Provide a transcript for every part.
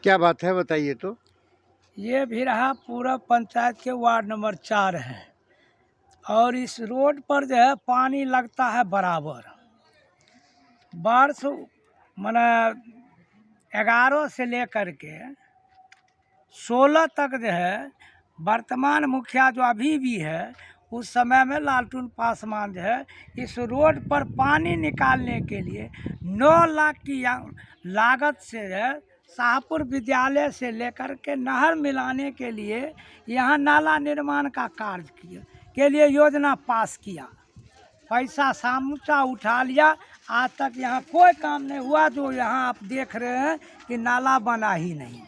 क्या बात है, बताइए तो। ये भी रहा पूरा पंचायत के वार्ड नंबर 4 है और इस रोड पर जो है पानी लगता है बराबर। बारिश मने 11 से लेकर के 16 तक जो है वर्तमान मुखिया जो अभी भी है, उस समय में लालटून पासवान जो है इस रोड पर पानी निकालने के लिए 9 लाख की लागत से जो है शाहपुर विद्यालय से लेकर के नहर मिलाने के लिए यहाँ नाला निर्माण का कार्य के लिए योजना पास किया। पैसा सामूचा उठा लिया, आज तक यहाँ कोई काम नहीं हुआ। जो यहाँ आप देख रहे हैं कि नाला बना ही नहीं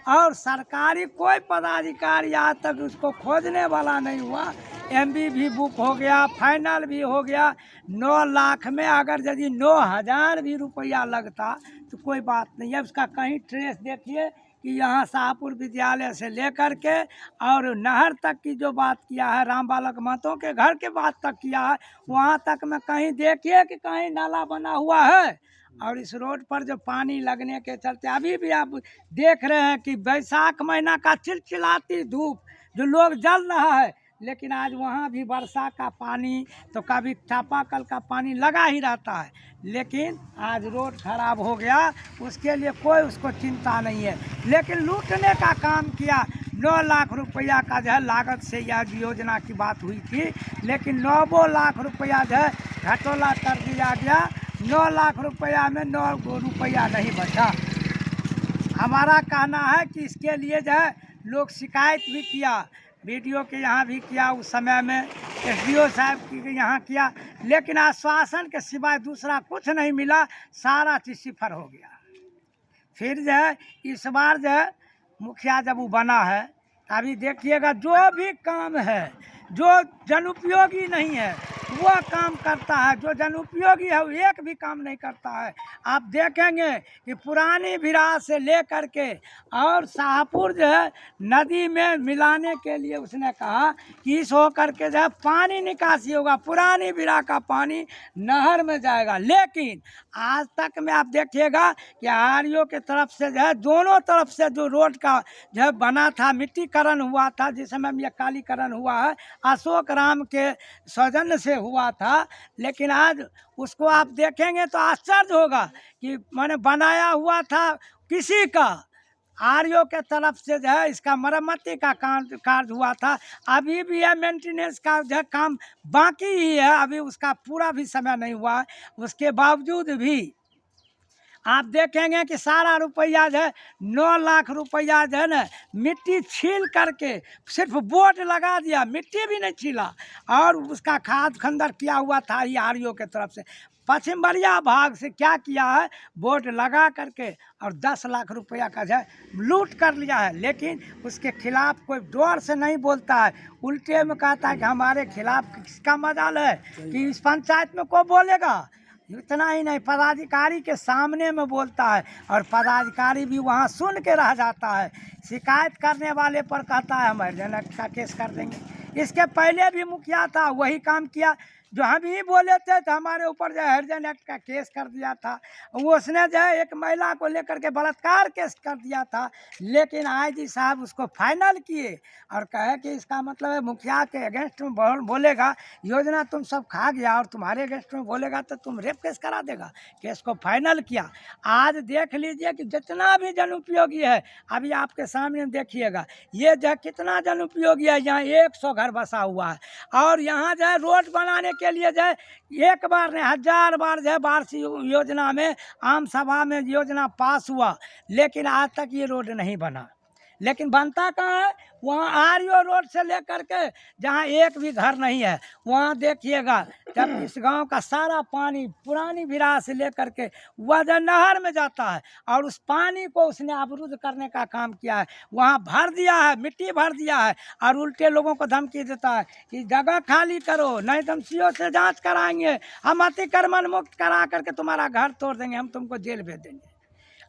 और सरकारी कोई पदाधिकारी आज तक उसको खोजने वाला नहीं हुआ। एमबी भी बुक हो गया, फाइनल भी हो गया। 9 लाख में अगर यदि 9,000 भी रुपया लगता तो कोई बात नहीं है। उसका कहीं ट्रेस देखिए कि यहाँ शाहपुर विद्यालय से लेकर के और नहर तक की जो बात किया है, राम बालक महतो के घर के बात तक किया है, वहाँ तक में कहीं देखिए कि कहीं नाला बना हुआ है। और इस रोड पर जो पानी लगने के चलते अभी भी आप देख रहे हैं कि बैसाख महीना का चिलचिलाती धूप जो लोग जल रहा है, लेकिन आज वहाँ भी वर्षा का पानी तो कभी चापाकल का पानी लगा ही रहता है। लेकिन आज रोड खराब हो गया, उसके लिए कोई उसको चिंता नहीं है, लेकिन लूटने का काम किया। 9 लाख रुपया का जो है लागत से यह योजना की बात हुई थी, लेकिन 9 लाख रुपया जो है घटोला कर दिया गया। 9 लाख रुपया में 9 रुपया नहीं बचा। हमारा कहना है कि इसके लिए जो है लोग शिकायत भी किया, वीडियो के यहाँ भी किया, उस समय में एसडीओ साहब के यहाँ किया, लेकिन आश्वासन के सिवाय दूसरा कुछ नहीं मिला। सारा चीज़ सिफर हो गया। फिर जो है इस बार जो है मुखिया जब वो बना है, अभी देखिएगा जो भी काम है जो जनउपयोगी नहीं है वह काम करता है, जो जनउपयोगी है वो एक भी काम नहीं करता है। आप देखेंगे कि पुरानी बिरार से लेकर के और शाहपुर जो है नदी में मिलाने के लिए उसने कहा कि इस होकर के जो है पानी निकासी होगा, पुरानी बिरार का पानी नहर में जाएगा। लेकिन आज तक में आप देखिएगा कि आरओ के तरफ से जो है दोनों तरफ से जो रोड का जो है बना था, मिट्टीकरण हुआ था, जिस समय में यह कालीकरण हुआ है अशोक राम के सौजन्य से हुआ था, लेकिन आज उसको आप देखेंगे तो आश्चर्य होगा कि मैंने बनाया हुआ था किसी का, आरओ के तरफ से जो है इसका मरम्मती का कार्य हुआ था। अभी भी है मेंटेनेंस का जो है काम बाकी ही है, अभी उसका पूरा भी समय नहीं हुआ है। उसके बावजूद भी आप देखेंगे कि सारा रुपया जो है 9 लाख रुपया जो है ना मिट्टी छील करके सिर्फ बोर्ड लगा दिया, मिट्टी भी नहीं छीला और उसका खाद खंदर किया हुआ था ही आरओ के तरफ से। पश्चिम बलिया भाग से क्या किया है, बोर्ड लगा करके और 10 लाख रुपया का जो है लूट कर लिया है। लेकिन उसके खिलाफ कोई डर से नहीं बोलता है, उल्टे में कहता है कि हमारे खिलाफ किसका मजाल है कि इस पंचायत में कोई बोलेगा। इतना ही नहीं, पदाधिकारी के सामने में बोलता है और पदाधिकारी भी वहाँ सुन के रह जाता है। शिकायत करने वाले पर कहता है हम हरिजन का केस कर देंगे। इसके पहले भी मुखिया था, वही काम किया जो हम ही बोले थे, तो हमारे ऊपर जो है हरिजन एक्ट का केस कर दिया था। उसने जो है एक महिला को लेकर के बलात्कार केस कर दिया था, लेकिन आईजी साहब उसको फाइनल किए और कहे कि इसका मतलब है मुखिया के अगेंस्ट में बोलेगा, योजना तुम सब खा गया और तुम्हारे अगेंस्ट में बोलेगा तो तुम रेप केस करा देगा। केस को फाइनल किया। आज देख लीजिए कि जितना भी जनउपयोगी है, अभी आपके सामने देखिएगा ये जो है कितना जनउपयोगी है। यहाँ 100 घर बसा हुआ है और यहाँ जो है रोड बनाने के लिए जो है एक बार नहीं 1000 बार जो है वार्षिक योजना में आम सभा में योजना पास हुआ, लेकिन आज तक ये रोड नहीं बना। लेकिन बनता कहाँ है, वहाँ आरओ रोड से लेकर के जहाँ एक भी घर नहीं है, वहाँ देखिएगा जब इस गांव का सारा पानी पुरानी बिरार से लेकर के वह नहर में जाता है और उस पानी को उसने अवरुद्ध करने का काम किया है। वहाँ भर दिया है, मिट्टी भर दिया है और उल्टे लोगों को धमकी देता है कि जगह खाली करो, नहीं तो हम सीओ से जांच कराएंगे, हम अतिक्रमण मुक्त करा करके तुम्हारा घर तोड़ देंगे, हम तुमको जेल भेज देंगे।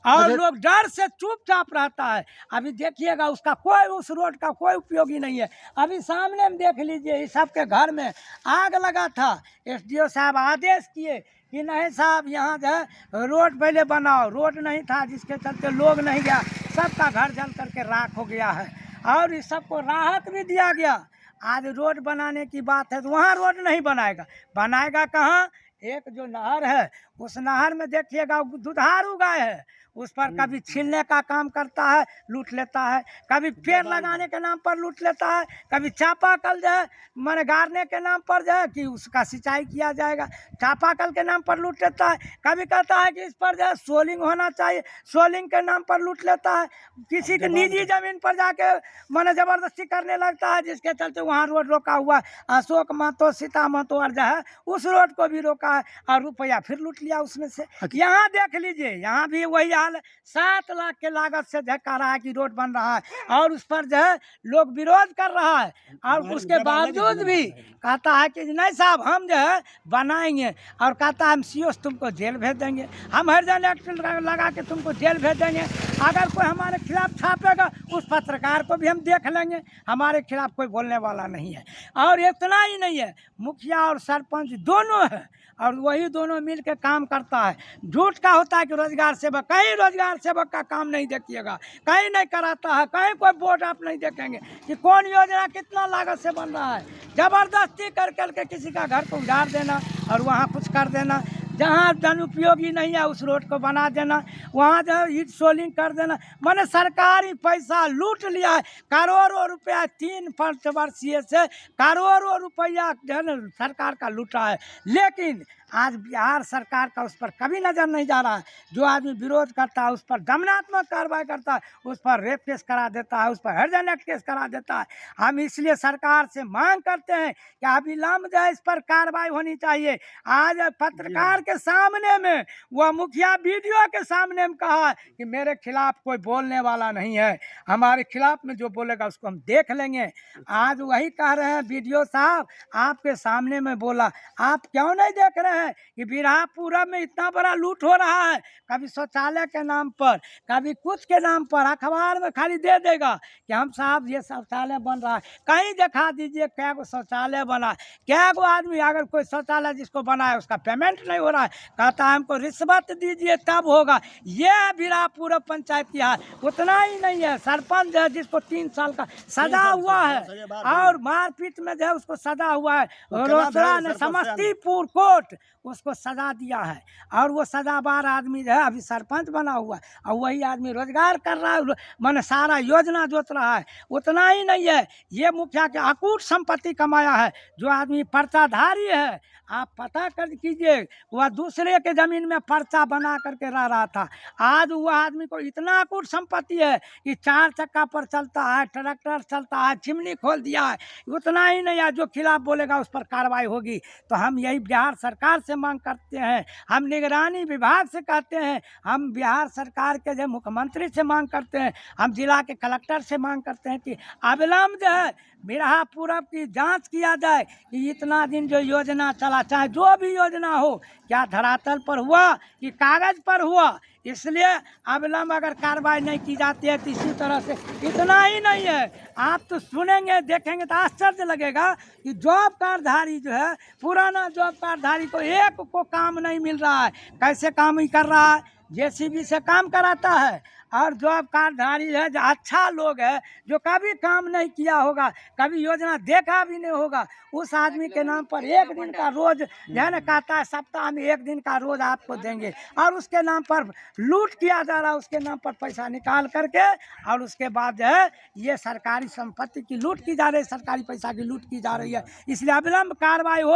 और लोग डर से चुपचाप रहता है। अभी देखिएगा उसका कोई, उस रोड का कोई उपयोगी नहीं है। अभी सामने में देख लीजिए, इस सबके घर में आग लगा था। एसडीओ साहब आदेश किए कि नहीं साहब यहाँ जो है रोड पहले बनाओ, रोड नहीं था जिसके चलते लोग नहीं गया, सबका घर जल करके राख हो गया है। और इस सबको राहत भी दिया गया। आज रोड बनाने की बात है तो वहाँ रोड नहीं बनाएगा कहाँ? एक जो नहर है, उस नहर में देखिएगा दुधारू गाय है, उस पर कभी छीलने का काम करता है, लूट लेता है, कभी पेड़ लगाने के नाम पर लूट लेता है, कभी चापाकल जो है मैंने गाड़ने के नाम पर जो है कि उसका सिंचाई किया जाएगा, चापाकल के नाम पर लूट लेता है। कभी कहता है कि इस पर जो है सोलिंग होना चाहिए, सोलिंग के नाम पर लूट लेता है। किसी की निजी जमीन पर जाके मैंने ज़बरदस्ती करने लगता है, जिसके चलते वहाँ रोड रोका हुआ। अशोक महतो, सीता महतो और जो है उस रोड को भी रोका है और रुपया फिर लूट लिया उसमें से। यहाँ देख लीजिए, यहाँ भी वही हाल है। 7 लाख के लागत से जो कह रहा है कि रोड बन रहा है और उस पर जो है लोग विरोध कर रहा है, और उसके बावजूद भी कहता है कि नहीं साहब हम जो है बनाएंगे, और कहता है हम सीओ तुमको जेल भेज देंगे, हम हरिजन एक्ट लगा के तुमको जेल भेज देंगे। अगर कोई हमारे खिलाफ छापेगा उस पत्रकार को भी हम देख लेंगे, हमारे खिलाफ कोई बोलने वाला नहीं है। और इतना ही नहीं है, मुखिया और सरपंच दोनों है और वही दोनों मिल के काम करता है। झूठ का होता है कि रोजगार सेवक, कहीं रोजगार सेवक का काम नहीं देखिएगा, कहीं नहीं कराता है, कहीं कोई बोर्ड आप नहीं देखेंगे कि कौन योजना कितना लागत से बन रहा है। जबरदस्ती कर करके किसी का घर को उजाड़ देना और वहाँ कुछ कर देना, जहाँ जन उपयोगी नहीं है उस रोड को बना देना, वहाँ जो है ईट सोलिंग कर देना। मैंने सरकारी पैसा लूट लिया है, करोड़ों रुपया 3 पंचवर्षीय से करोड़ों रुपया जो है ना सरकार का लूटा है। लेकिन आज बिहार सरकार का उस पर कभी नज़र नहीं जा रहा है। जो आदमी विरोध करता है उस पर दमनात्मक कार्रवाई करता है, उस पर रेप केस करा देता है, उस पर हरिजन एक्ट केस करा देता है। हम इसलिए सरकार से मांग करते हैं कि अविलंब जो है इस पर कार्रवाई होनी चाहिए। आज पत्रकार के सामने में, वह मुखिया वीडियो के सामने में कहा कि मेरे खिलाफ कोई बोलने वाला नहीं है, हमारे खिलाफ में जो बोलेगा उसको हम देख लेंगे। आज वही कह रहे हैं वीडियो साहब, आपके सामने में बोला, आप क्यों नहीं देख रहे हैं कि बिरहापुरा में इतना बड़ा लूट हो रहा है? कभी शौचालय के नाम पर, कभी कुछ के नाम पर, अखबार में खाली दे देगा कि हम साहब ये शौचालय बन रहा है। कहीं दिखा दीजिए क्या को शौचालय बना, क्या को आदमी, अगर कोई शौचालय जिसको बना है उसका पेमेंट नहीं हो रहा है, कहता है हमको रिश्वत दीजिए तब होगा। ये बिरहापुरा पंचायत की हाल। उतना ही नहीं है, सरपंच है जिसको 3 साल का सजा हुआ है और मारपीट में जो है उसको सजा हुआ है, रोसड़ा ने समस्तीपुर कोर्ट उसको सजा दिया है, और वो सजाबार आदमी जो है अभी सरपंच बना हुआ है और वही आदमी रोजगार कर रहा है, मैंने सारा योजना जोत रहा है। उतना ही नहीं है, ये मुखिया के अकूट संपत्ति कमाया है। जो आदमी पर्चाधारी है, आप पता कर कीजिए, वह दूसरे के ज़मीन में पर्चा बना करके रह रहा था। आज वह आदमी को इतना अकूट संपत्ति है कि 4 चक्का पर चलता है, ट्रैक्टर चलता है, चिमनी खोल दिया है। उतना ही नहीं है, जो खिलाफ बोलेगा उस पर कार्रवाई होगी। तो हम यही बिहार सरकार से मांग करते हैं, हम निगरानी विभाग से कहते हैं, हम बिहार सरकार के जो मुख्यमंत्री से मांग करते हैं, हम जिला के कलेक्टर से मांग करते हैं कि अविलंब जो है बिरहापुरा की जांच किया जाए कि इतना दिन जो योजना चला, चाहे जो भी योजना हो, क्या धरातल पर हुआ कि कागज पर हुआ। इसलिए अविलंब अगर कार्रवाई नहीं की जाती है तो इसी तरह से। इतना ही नहीं है, आप तो सुनेंगे देखेंगे तो आश्चर्य लगेगा कि जॉब कार्डधारी जो है, पुराना जॉब कार्डधारी को एक को काम नहीं मिल रहा है। कैसे काम ही कर रहा है? जेसीबी से काम कराता है। और जॉब कार्डधारी है जो अच्छा लोग है, जो कभी काम नहीं किया होगा, कभी योजना देखा भी नहीं होगा, उस आदमी के नाम पर 1 दिन का रोज जो है ना कहता है सप्ताह में 1 दिन का रोज आपको देंगे, और उसके नाम पर लूट किया जा रहा है, उसके नाम पर पैसा निकाल करके, और उसके बाद जो है ये सरकारी संपत्ति की लूट की जा रही है, सरकारी पैसा की लूट की जा रही है। इसलिए अविलंब कार्रवाई हो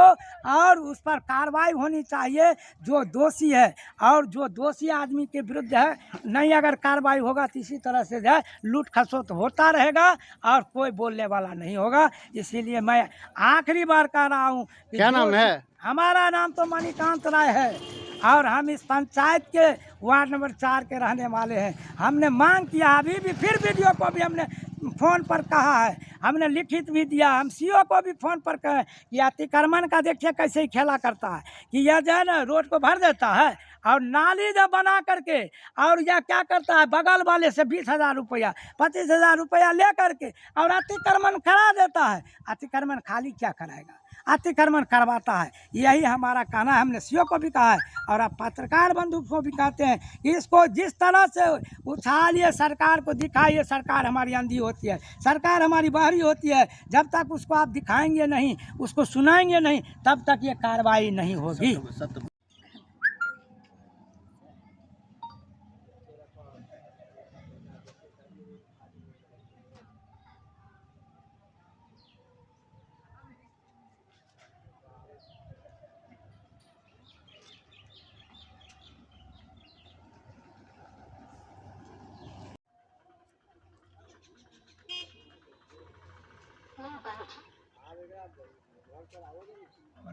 और उस पर कार्रवाई होनी चाहिए जो दोषी है, और जो दोषी आदमी के विरुद्ध है नहीं अगर कार्रवाई होगा तो इसी तरह से जो है लूट खसोट होता रहेगा और कोई बोलने वाला नहीं होगा। इसीलिए मैं आखिरी बार कह रहा हूँ, क्या नाम है? हमारा नाम तो मणिकांत राय है और हम इस पंचायत के वार्ड नंबर 4 के रहने वाले हैं। हमने मांग किया, अभी भी फिर वीडियो को भी हमने फ़ोन पर कहा है, हमने लिखित भी दिया, हम सीओ को भी फ़ोन पर कहे कि अतिक्रमण का देखिए कैसे ही खेला करता है कि यह जो है ना रोड को भर देता है और नाली जब बना करके और या क्या करता है, बगल वाले से 20,000 रुपया 25,000 रुपया ले करके और अतिक्रमण करा देता है। अतिक्रमण खाली क्या कराएगा, अतिक्रमण करवाता है। यही हमारा कहना है, हमने सीओ को भी कहा है और अब पत्रकार बंधु को भी कहते हैं कि इसको जिस तरह से उछालिए, सरकार को दिखाइए। सरकार हमारी अंधी होती है, सरकार हमारी बहरी होती है। जब तक उसको आप दिखाएंगे नहीं, उसको सुनाएंगे नहीं, तब तक ये कार्रवाई नहीं होगी।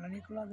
निकला